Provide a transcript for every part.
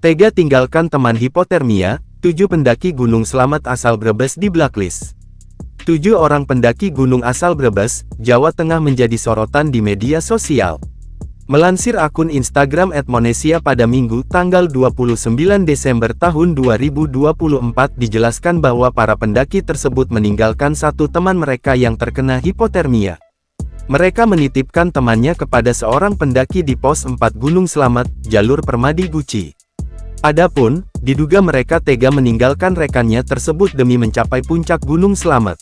Tega tinggalkan teman hipotermia, 7 pendaki gunung selamat asal Brebes di blacklist. 7 orang pendaki gunung asal Brebes, Jawa Tengah menjadi sorotan di media sosial. Melansir akun Instagram @monesia pada Minggu tanggal 29 Desember tahun 2024 dijelaskan bahwa para pendaki tersebut meninggalkan satu teman mereka yang terkena hipotermia. Mereka menitipkan temannya kepada seorang pendaki di pos 4 Gunung Selamat, jalur Permadi Guci. Adapun, diduga mereka tega meninggalkan rekannya tersebut demi mencapai puncak Gunung Selamat.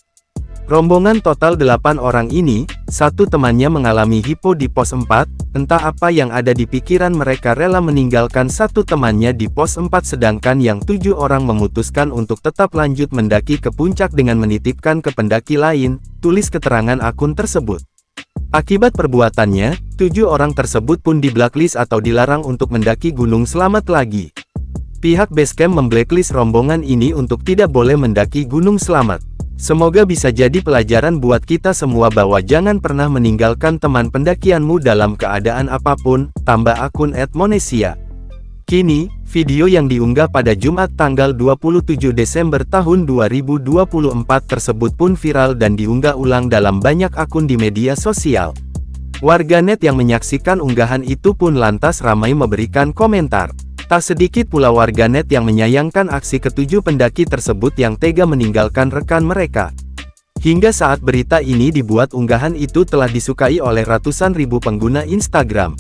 Rombongan total 8 orang ini, satu temannya mengalami hipo di pos 4, entah apa yang ada di pikiran mereka rela meninggalkan satu temannya di pos 4 sedangkan yang 7 orang memutuskan untuk tetap lanjut mendaki ke puncak dengan menitipkan ke pendaki lain, tulis keterangan akun tersebut. Akibat perbuatannya, 7 orang tersebut pun di-blacklist atau dilarang untuk mendaki Gunung Selamat lagi. Pihak Basecamp memblacklist rombongan ini untuk tidak boleh mendaki Gunung Selamat. Semoga bisa jadi pelajaran buat kita semua bahwa jangan pernah meninggalkan teman pendakianmu dalam keadaan apapun, tambah akun @monesia. Kini, video yang diunggah pada Jumat tanggal 27 Desember tahun 2024 tersebut pun viral dan diunggah ulang dalam banyak akun di media sosial. Warganet yang menyaksikan unggahan itu pun lantas ramai memberikan komentar. Tak sedikit pula warganet yang menyayangkan aksi ketujuh pendaki tersebut yang tega meninggalkan rekan mereka. Hingga saat berita ini dibuat unggahan itu telah disukai oleh ratusan ribu pengguna Instagram.